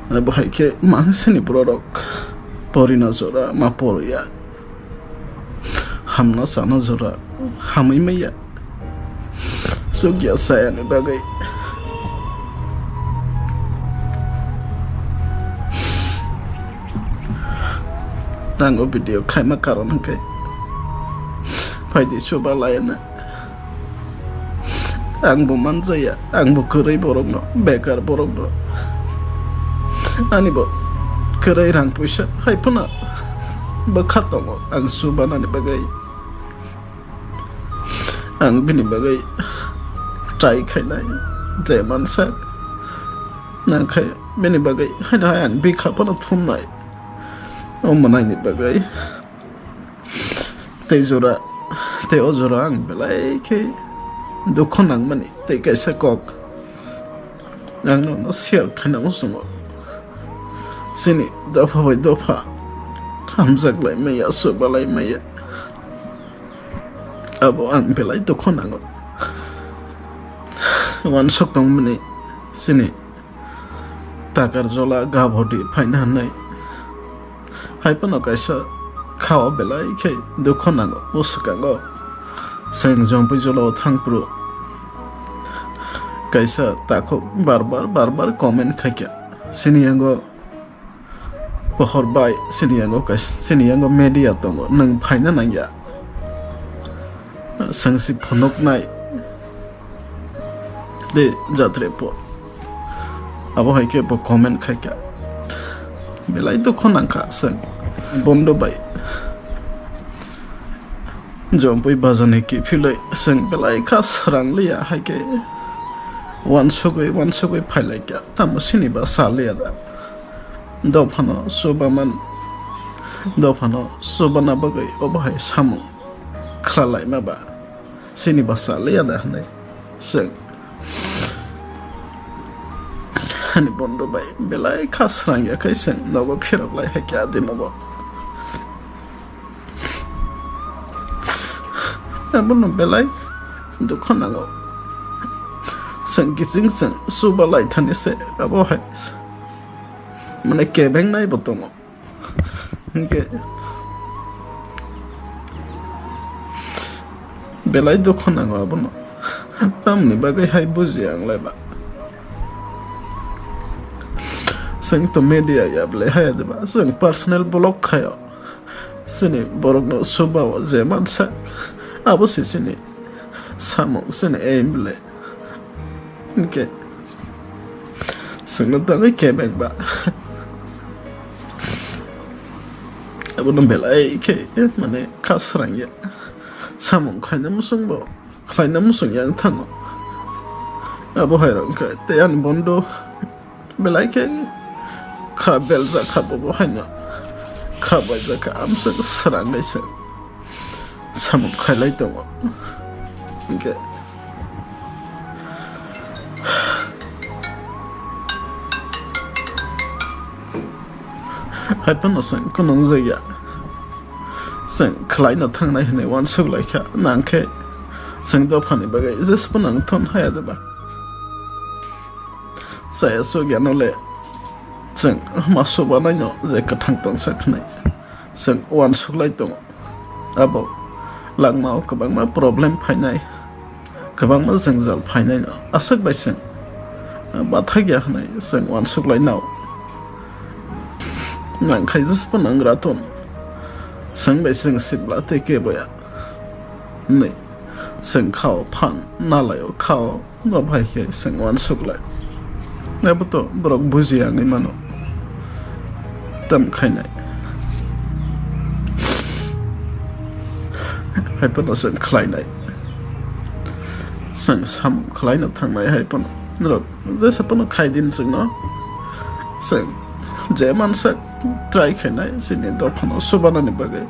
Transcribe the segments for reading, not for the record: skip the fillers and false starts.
bahai ke mangsini borok porina zora ma poroya hamna sana zora hamai maya sugya saya ni bagai tango video kai makaron kai pai di chuba layana ang bu manjaya ang bu kurai borok no bekar borok no ani bo kurai rang puisa hai puna bakhat no ang subana ni bagai ang bini bagai try khai nai je mansak nang khai bini bagai hai na ang bi kha puna thum nai o manai ni bagai te zora te ozora ang belai ke dukho nang mani te kaisa kok nang no sial khana musumo sini dopha bai dopha hamzak lai maya suba lai maya abo ang belai dukho nang wan sok tong mani sini takar jola gabhodi phaina nai haipano kaisa khawa belai ke dukho nang musukango seng jompu jolo thangpro kaisa tako barbar comment khaikya siniyango pohor bai siniyango siniyango media tongo nang phaina nangya sangsi phonok nai de jatre po abo haike po comment khaikya belai to khonang kha sang bondo bai jompui bazane ki philai seng belai kha sarang liya haike wan sugoi phailai kya tamo sini ba salia da dophano subana bagai obhai samu khlalai ma ba sini ba salia da hanai seng hani bondo bai belai kha sarang ya kai seng nogo phirok lai hakya dinobo abono belai dukho nango sang kising sang suba lai thani se abo hai mane ke beng nai botongo ke belai dukho nango abono tamni bagai hai buji ang lai ba sang to media ya ble hai de ba sang personal blog khayo sini borok no suba wa zeman sa abo sini samo sini emble ke sini tangai kebek ba abo no belai ke mane kasrang ya samo khana musung bo khana musung yang thango abo hairang ka te an bondo belai ke kha belza kha bo hanya kha ba za ka amsa sarang ngai sa samuk khailai tongo ke haipano sang konong zaya sang khlai na thang nai hne wan suk lai kha nang khe sang do phani bagai jes panang thon haya da ba saya so gyano le sang ma so ba nai no je ka thang tong sak nai sang wan suk lai tongo abo langmao kabangma problem phainai kabangma jangjal phainai asak bai sang bathagya hnai sang wan suklai naw nang khai jas panang raton sang bai sang sibla te ke boya nei sang khao phan na layo khao no bhai he sang wan suklai nabuto brok buji ang imano tam khainai haipano sang khlai nai sang sam khlai na thang nai haipano nro je sapano khai din chung no sang je man sak try khai nai sini do phano subana ni bagai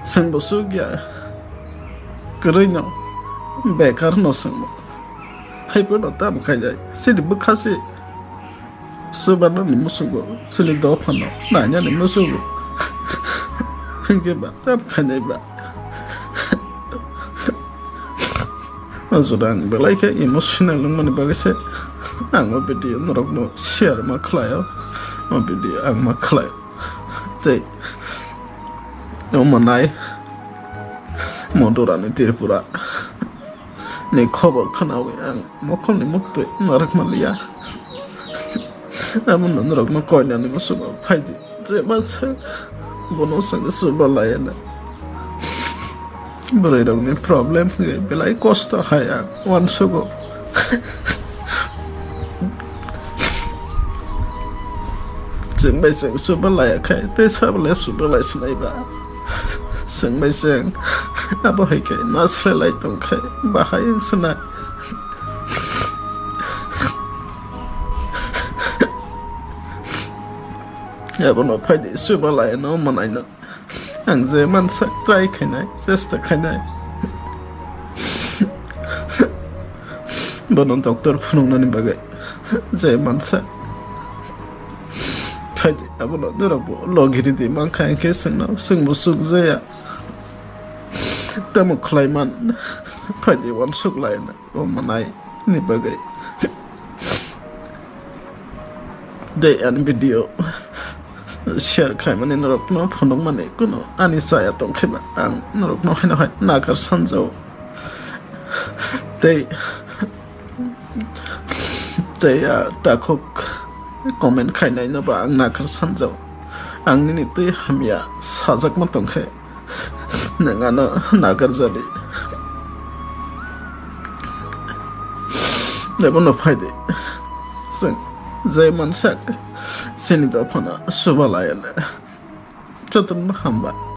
sang bo sugya krai no bekar no sang haipano tam khai jai sini bukhasi subana ni musugo sini do phano na nya ni musugo ke ba tam khai nai ba azurang belai ke emotional mani bagase ang video norok no share ma khlayo बिदि आं मा खालाय तै अमनाय मदरानि त्रिपुरा नि खबर खोनाबाय आं मखलनि मुक्तै नारक मालिया आमुन नरक न कयनानि मुसुबा फायदि जे मानसा बनो संग सुबा लायना बोरै रंनि प्रब्लेम गै बेलाय कष्ट हाया वान सुगो जों बैजों सुबा लायाखै ते साबले सुबा लायसनायबा जों बैजों आबहायखै नास्रायलाय दंखाय बाहाय सना याबनो फायदि सुबा लायनो मनायनो आं जे मानसा ट्राय खायनाय चेष्टा खायनाय बनो डक्टर फुनुंनानि बागै जे मानसा फायदि आबनो दराबो लगिरि दि मांखायखे सोंनाव सोंबो सुख जाया tamo klaiman फायदि वन सुख लायना ओ मनाय नि बागै दे आन भिडिअ शेयर खायमाने नरकनो फुनुं माने कुनो आनि चया दंखेबा आं नरकनो हायनाहाय नागार सानजाव तै दाखक कमेन्ट खायनाय नबा आं नागार सानजाव आंनि नि तै हामिया साजाकमा दंखाय नोंआनो नागार जादि देबनो फायदि जों जाय मानसा सिनि दफाना सुबा लायले चतुर्न हामबा